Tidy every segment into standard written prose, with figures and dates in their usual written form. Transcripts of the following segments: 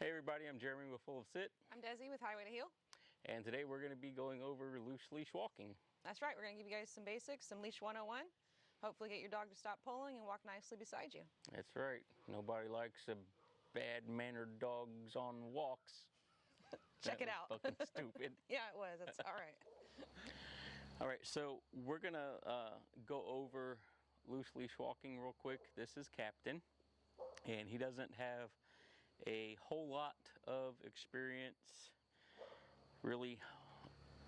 Hey everybody, I'm Jeremy with Full of Sit. I'm Desi with Highway to Heel. And today we're going to be going over loose leash walking. That's right, we're going to give you guys some basics, some leash 101. Hopefully get your dog to stop pulling and walk nicely beside you. That's right. Nobody likes a bad-mannered dogs on walks. Check it out. Fucking stupid. Yeah, it was. That's all right. All right, so we're going to go over loose leash walking real quick. This is Captain, and he doesn't have a whole lot of experience really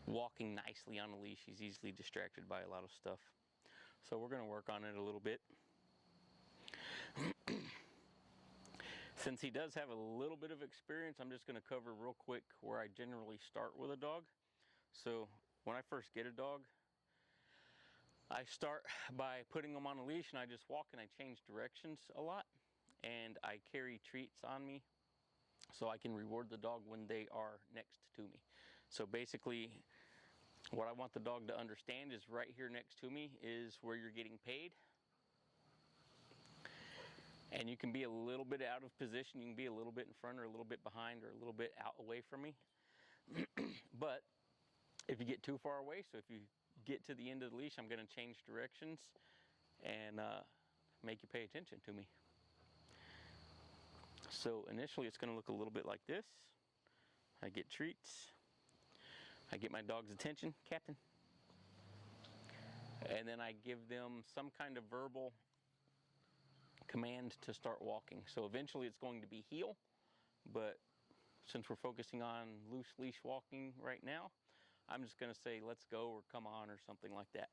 walking nicely on a leash. He's easily distracted by a lot of stuff. So we're going to work on it a little bit. Since he does have a little bit of experience, I'm just going to cover real quick where I generally start with a dog. So when I first get a dog, I start by putting them on a leash and I just walk and I change directions a lot. And I carry treats on me so I can reward the dog when they are next to me. So basically, what I want the dog to understand is right here next to me is where you're getting paid. And you can be a little bit out of position. You can be a little bit in front or a little bit behind or a little bit out away from me. But if you get too far away, so if you get to the end of the leash, I'm going to change directions and make you pay attention to me. So initially it's going to look a little bit like this. I get treats. I get my dog's attention, Captain. And then I give them some kind of verbal command to start walking. So eventually it's going to be heel, but since we're focusing on loose leash walking right now, I'm just going to say let's go or come on or something like that.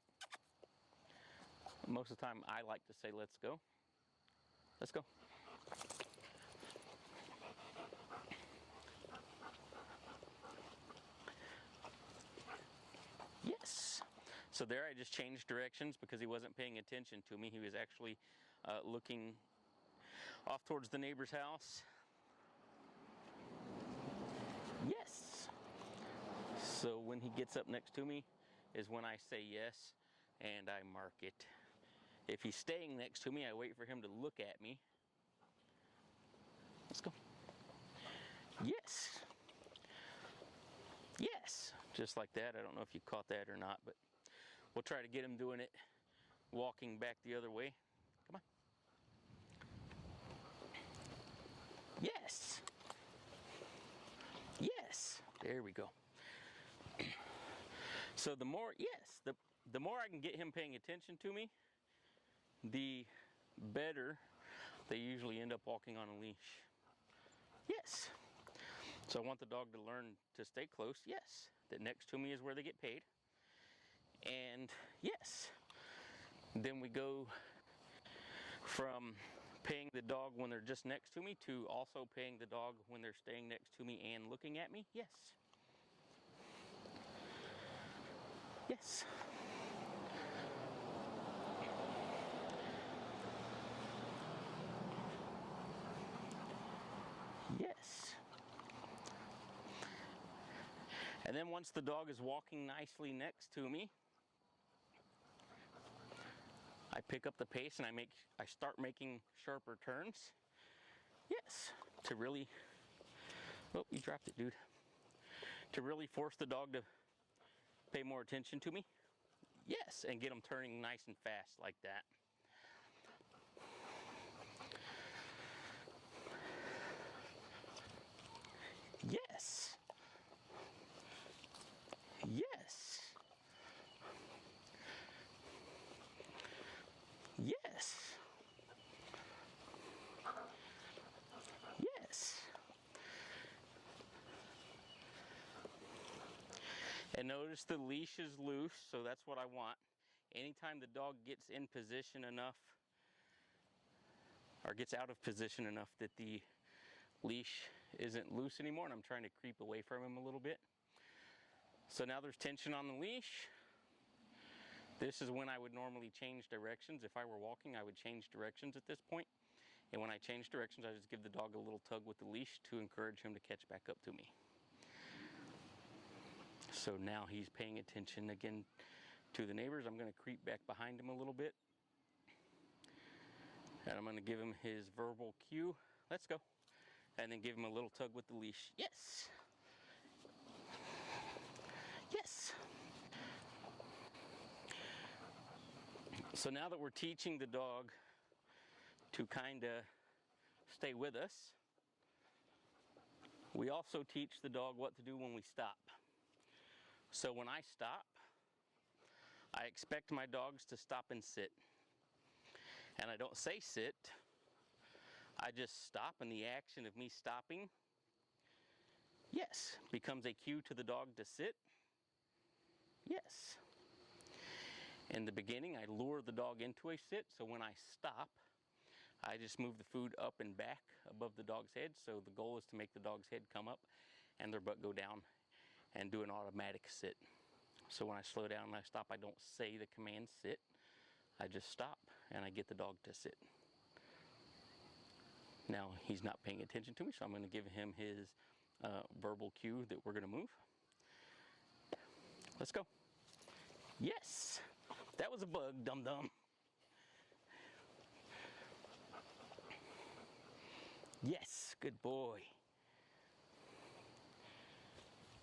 Most of the time I like to say let's go. Let's go. Yes. So there I just changed directions because he wasn't paying attention to me. He was actually looking off towards the neighbor's house. Yes. So when he gets up next to me is when I say yes and I mark it. If he's staying next to me, I wait for him to look at me. Let's go. Yes. Yes. Just like that. I don't know if you caught that or not, but we'll try to get him doing it walking back the other way. Come on. Yes. Yes. There we go. So the more, yes, the more I can get him paying attention to me, the better they usually end up walking on a leash. Yes. So I want the dog to learn to stay close. Yes. That next to me is where they get paid. And yes. Then we go from paying the dog when they're just next to me to also paying the dog when they're staying next to me and looking at me. Yes. Yes. Yes. And then once the dog is walking nicely next to me, I pick up the pace and I start making sharper turns. Yes, to really, oh, you dropped it, dude. To really force the dog to pay more attention to me. Yes, and get them turning nice and fast like that. Yes. Yes. Yes. Yes. And notice the leash is loose, so that's what I want. Anytime the dog gets in position enough, or gets out of position enough that the leash isn't loose anymore, and I'm trying to creep away from him a little bit. So now there's tension on the leash. This is when I would normally change directions. If I were walking, I would change directions at this point. And when I change directions, I just give the dog a little tug with the leash to encourage him to catch back up to me. So now he's paying attention again to the neighbors. I'm going to creep back behind him a little bit. And I'm going to give him his verbal cue. Let's go. And then give him a little tug with the leash. Yes. Yes. So now that we're teaching the dog to kind of stay with us, we also teach the dog what to do when we stop. So when I stop, I expect my dogs to stop and sit. And I don't say sit, I just stop, and the action of me stopping, yes, becomes a cue to the dog to sit. Yes. In the beginning, I lure the dog into a sit, so when I stop, I just move the food up and back above the dog's head. So the goal is to make the dog's head come up and their butt go down and do an automatic sit. So when I slow down and I stop, I don't say the command sit. I just stop and I get the dog to sit. Now he's not paying attention to me, so I'm going to give him his verbal cue that we're going to move. Let's go. Yes, that was a bug, dum-dum. Yes, good boy.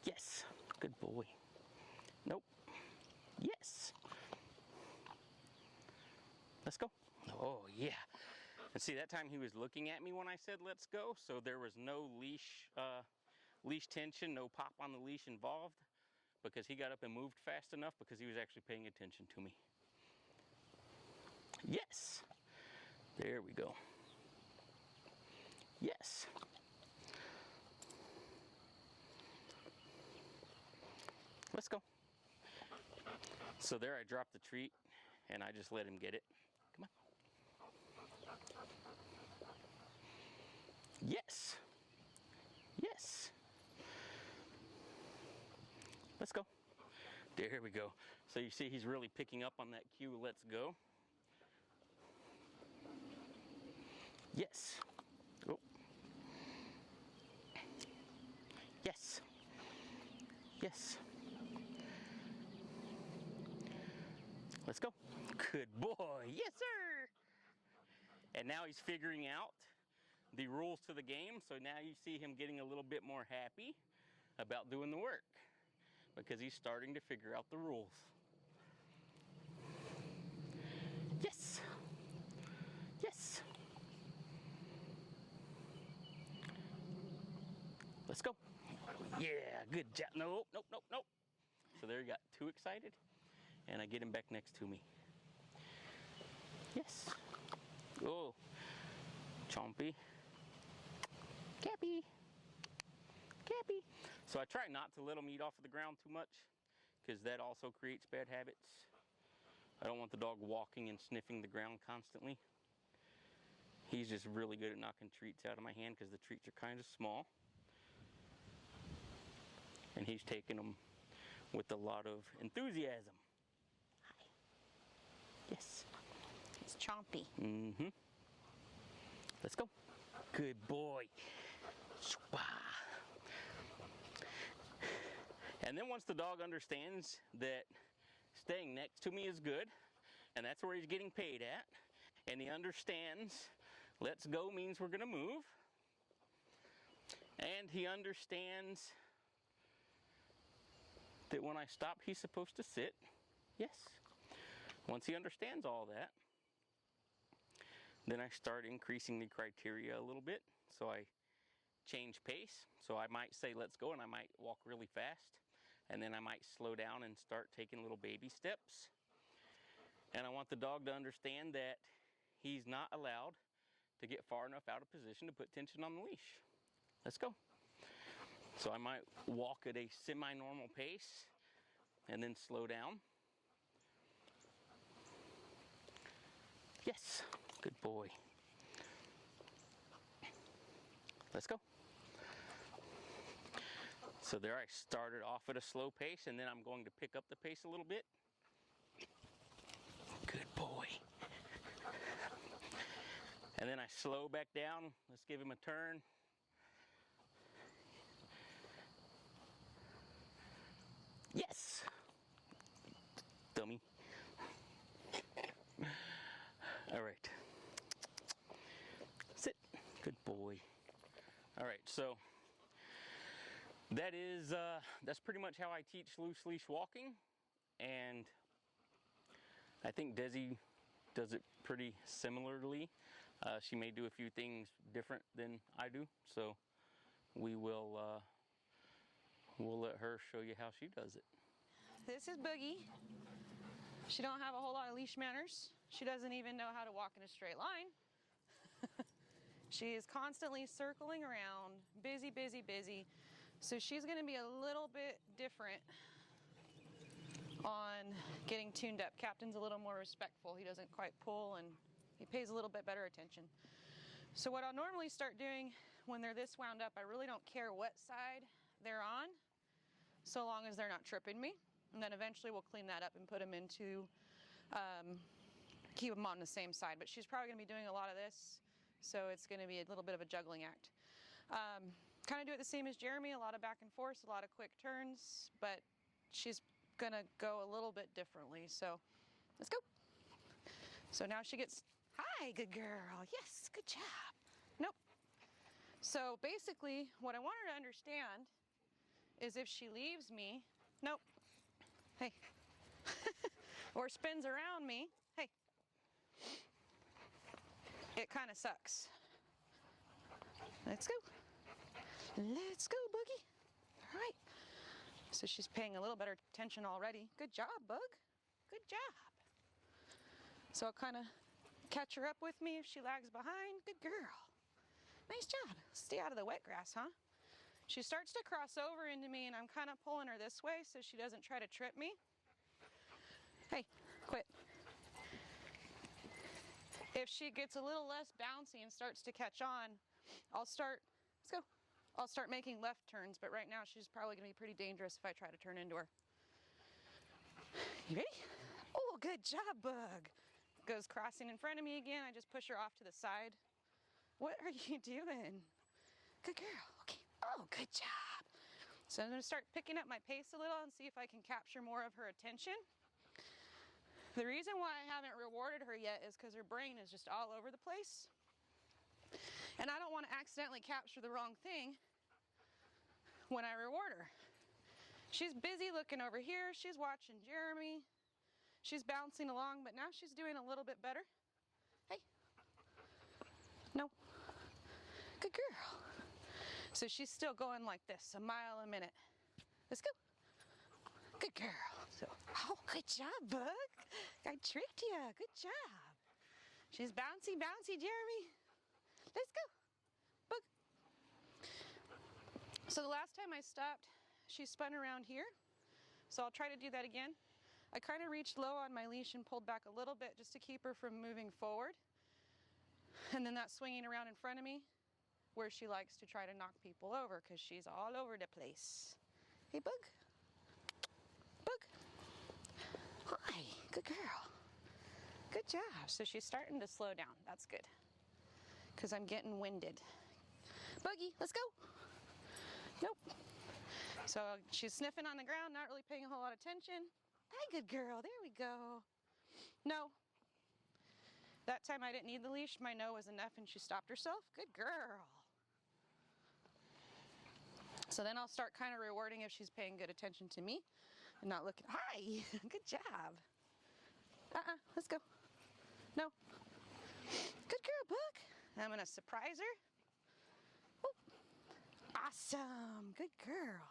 Yes, good boy. Nope. Yes. Let's go. Oh, yeah. And see, that time he was looking at me when I said let's go, so there was no leash tension, no pop on the leash involved, because he got up and moved fast enough because he was actually paying attention to me. Yes. There we go. Yes. Let's go. So there I dropped the treat and I just let him get it. Come on. Yes. Yes. Let's go. There we go. So you see he's really picking up on that cue, let's go. Yes. Oh. Yes. Yes. Let's go. Good boy. Yes, sir. And now he's figuring out the rules to the game. So now you see him getting a little bit more happy about doing the work because he's starting to figure out the rules. Yes. Yes. Let's go. Yeah, good job. Nope, nope, nope, nope. So there he got too excited, and I get him back next to me. Yes. Oh, Chompy. Cappy. Cappy. So I try not to let him eat off of the ground too much because that also creates bad habits. I don't want the dog walking and sniffing the ground constantly. He's just really good at knocking treats out of my hand because the treats are kind of small. And he's taking them with a lot of enthusiasm. Hi. Yes. It's Chompy. Mm-hmm. Let's go. Good boy. And then once the dog understands that staying next to me is good, and that's where he's getting paid at, and he understands let's go means we're going to move, and he understands that when I stop, he's supposed to sit. Yes. Once he understands all that, then I start increasing the criteria a little bit. So I change pace. So I might say, let's go, and I might walk really fast. And then I might slow down and start taking little baby steps. And I want the dog to understand that he's not allowed to get far enough out of position to put tension on the leash. Let's go. So I might walk at a semi-normal pace and then slow down. Yes, good boy. Let's go. So there I started off at a slow pace, and then I'm going to pick up the pace a little bit. Good boy. And then I slow back down. Let's give him a turn. Yes. Dummy. All right. Sit. Good boy. All right. So that's pretty much how I teach loose leash walking, and I think Desi does it pretty similarly. She may do a few things different than I do, so we'll let her show you how she does it. This is Boogie. She don't have a whole lot of leash manners. She doesn't even know how to walk in a straight line. She is constantly circling around, busy, busy, busy. So she's going to be a little bit different on getting tuned up. Captain's a little more respectful. He doesn't quite pull, and he pays a little bit better attention. So what I'll normally start doing when they're this wound up, I really don't care what side they're on, so long as they're not tripping me. And then eventually we'll clean that up and put them into, keep them on the same side. But she's probably going to be doing a lot of this, so it's going to be a little bit of a juggling act. Kind of do it the same as Jeremy, a lot of back and forth, a lot of quick turns, but she's going to go a little bit differently. So let's go. So now she gets, hi, good girl. Yes, good job. Nope. So basically what I want her to understand is if she leaves me, nope, hey, or spins around me, hey, it kind of sucks. Let's go. Let's go, Boogie. All right. So she's paying a little better attention already. Good job, Bug. Good job. So I'll kind of catch her up with me if she lags behind. Good girl. Nice job. Stay out of the wet grass, huh? She starts to cross over into me, and I'm kind of pulling her this way so she doesn't try to trip me. Hey, quit. If she gets a little less bouncy and starts to catch on, let's go. I'll start making left turns, but right now she's probably going to be pretty dangerous if I try to turn into her. You ready? Oh, good job, Bug. Goes crossing in front of me again. I just push her off to the side. What are you doing? Good girl. Okay. Oh, good job. So I'm going to start picking up my pace a little and see if I can capture more of her attention. The reason why I haven't rewarded her yet is because her brain is just all over the place. And I don't want to accidentally capture the wrong thing when I reward her. She's busy looking over here. She's watching Jeremy. She's bouncing along, but now she's doing a little bit better. Hey. No. Good girl. So she's still going like this, a mile a minute. Let's go. Good girl. So, oh, good job, Bug. I tricked you. Good job. She's bouncy, bouncy, Jeremy. Let's go. Bug. So the last time I stopped, she spun around here. So I'll try to do that again. I kind of reached low on my leash and pulled back a little bit just to keep her from moving forward. And then that swinging around in front of me, where she likes to try to knock people over because she's all over the place. Hey, Bug. Bug. Hi, good girl. Good job. So she's starting to slow down. That's good. Because I'm getting winded. Buggy, let's go. Nope. So she's sniffing on the ground, not really paying a whole lot of attention. Hi, good girl. There we go. No. That time I didn't need the leash. My no was enough and she stopped herself. Good girl. So then I'll start kind of rewarding if she's paying good attention to me and not looking. Hi, good job. Let's go. No. Good girl, Book. I'm going to surprise her. Woo. Awesome. Good girl.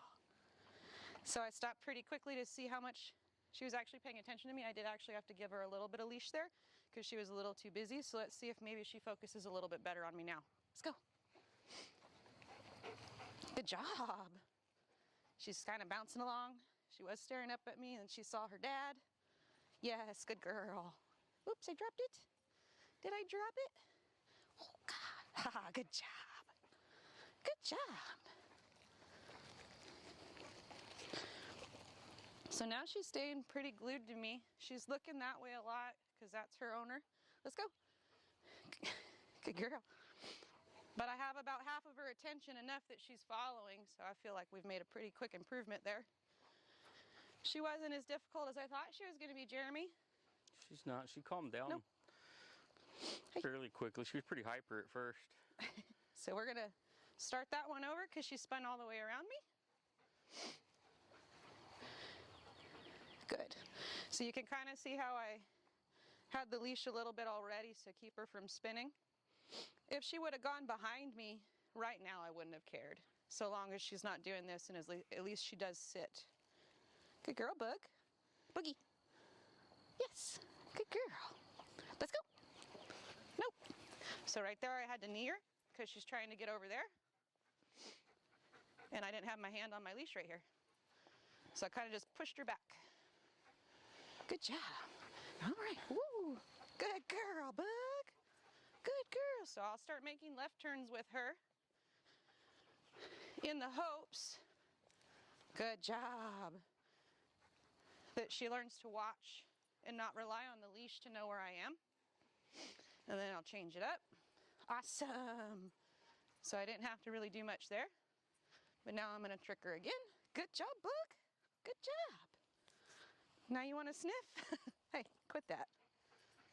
So I stopped pretty quickly to see how much she was actually paying attention to me. I did actually have to give her a little bit of leash there because she was a little too busy. So let's see if maybe she focuses a little bit better on me now. Let's go. Good job. She's kind of bouncing along. She was staring up at me and she saw her dad. Yes, good girl. Oops, I dropped it. Did I drop it? Oh, God. Good job. Good job. So now she's staying pretty glued to me. She's looking that way a lot because that's her owner. Let's go. Good girl. But I have about half of her attention, enough that she's following, so I feel like we've made a pretty quick improvement there. She wasn't as difficult as I thought she was going to be, Jeremy. She's not. She calmed down fairly quickly. She was pretty hyper at first. So we're going to Start that one over because she spun all the way around me. Good. So you can kind of see how I had the leash a little bit already, so keep her from spinning. If she would have gone behind me right now, I wouldn't have cared. So long as she's not doing this, and at least she does sit. Good girl, Bug. Boogie. Yes, good girl. Let's go. Nope. So right there I had to knee her because she's trying to get over there. And I didn't have my hand on my leash right here. So I kind of just pushed her back. Good job. All right, woo. Good girl, Bug. Good girl. So I'll start making left turns with her in the hopes, good job, that she learns to watch and not rely on the leash to know where I am. And then I'll change it up. Awesome. So I didn't have to really do much there. But now I'm gonna trick her again. Good job, Bug. Good job. Now you wanna sniff? Hey, quit that.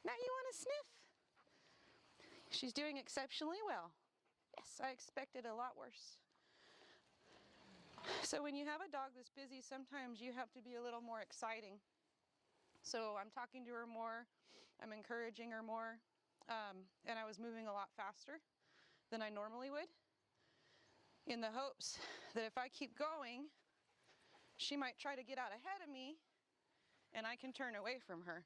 Now you wanna sniff? She's doing exceptionally well. Yes, I expected a lot worse. So when you have a dog that's busy, sometimes you have to be a little more exciting. So I'm talking to her more, I'm encouraging her more, and I was moving a lot faster than I normally would, in the hopes that if I keep going, she might try to get out ahead of me and I can turn away from her.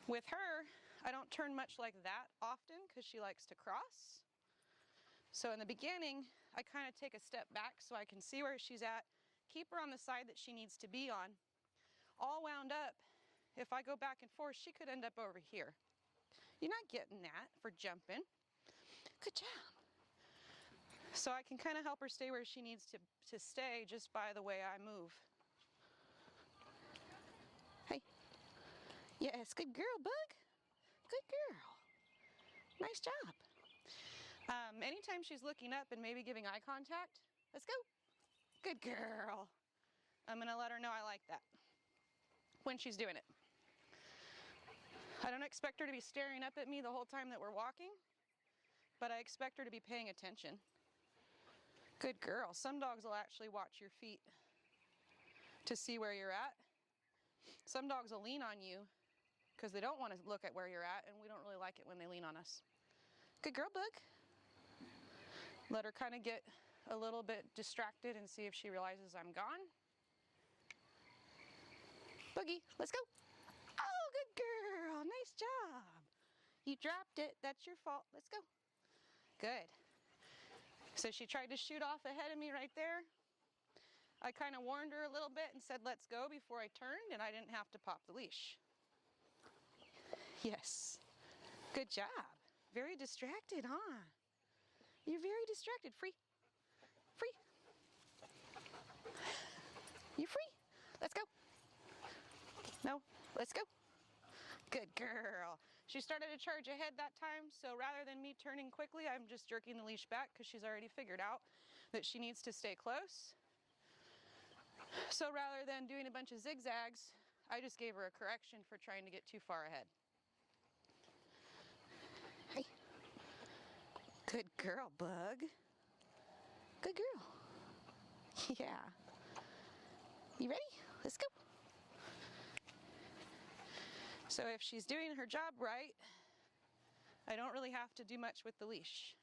With her, I don't turn much like that often because she likes to cross. So in the beginning, I kind of take a step back so I can see where she's at, keep her on the side that she needs to be on. All wound up, if I go back and forth, she could end up over here. You're not getting that for jumping. Good job. So I can kind of help her stay where she needs to stay just by the way I move. Hey. Yes, good girl, Bug. Good girl. Nice job. Anytime she's looking up and maybe giving eye contact, let's go. Good girl. I'm gonna let her know I like that when she's doing it. I don't expect her to be staring up at me the whole time that we're walking, but I expect her to be paying attention. Good girl. Some dogs will actually watch your feet to see where you're at. Some dogs will lean on you because they don't want to look at where you're at, and we don't really like it when they lean on us. Good girl, Bug. Let her kind of get a little bit distracted and see if she realizes I'm gone. Boogie, let's go. Oh, good girl. Nice job. You dropped it. That's your fault. Let's go. Good. So she tried to shoot off ahead of me right there. I kind of warned her a little bit and said, let's go, before I turned, and I didn't have to pop the leash. Yes. Good job. Very distracted, huh? You're very distracted. Free. Free. You free? Let's go. No, let's go. Good girl. She started to charge ahead that time, so rather than me turning quickly, I'm just jerking the leash back because she's already figured out that she needs to stay close. So rather than doing a bunch of zigzags, I just gave her a correction for trying to get too far ahead. Hey. Good girl, Bug. Good girl. Yeah. You ready? Let's go. So if she's doing her job right, I don't really have to do much with the leash.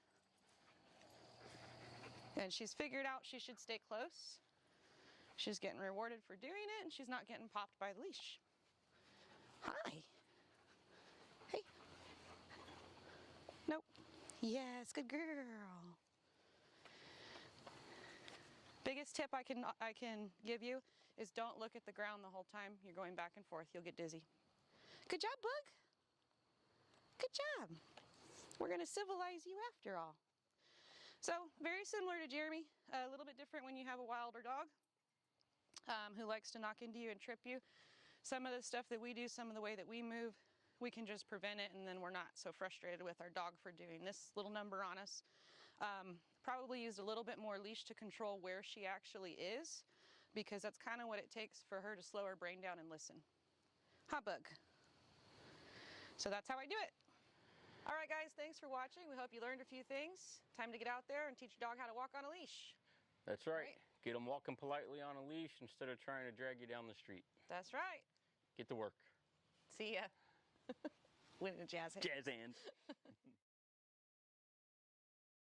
And she's figured out she should stay close. She's getting rewarded for doing it, and she's not getting popped by the leash. Hi. Hey. Nope. Yes, good girl. Biggest tip I can give you is don't look at the ground the whole time you're going back and forth. You'll get dizzy. Good job, Bug. Good job. We're gonna civilize you after all. So very similar to Jeremy, a little bit different when you have a wilder dog who likes to knock into you and trip you. Some of the stuff that we do, some of the way that we move, we can just prevent it, and then we're not so frustrated with our dog for doing this little number on us. Probably used a little bit more leash to control where she actually is, because that's kind of what it takes for her to slow her brain down and listen. Huh, Bug? So that's how I do it. All right, guys, thanks for watching. We hope you learned a few things. Time to get out there and teach your dog how to walk on a leash. That's right. Get them walking politely on a leash instead of trying to drag you down the street. That's right. Get to work. See ya. With a jazz hand. Jazz hands.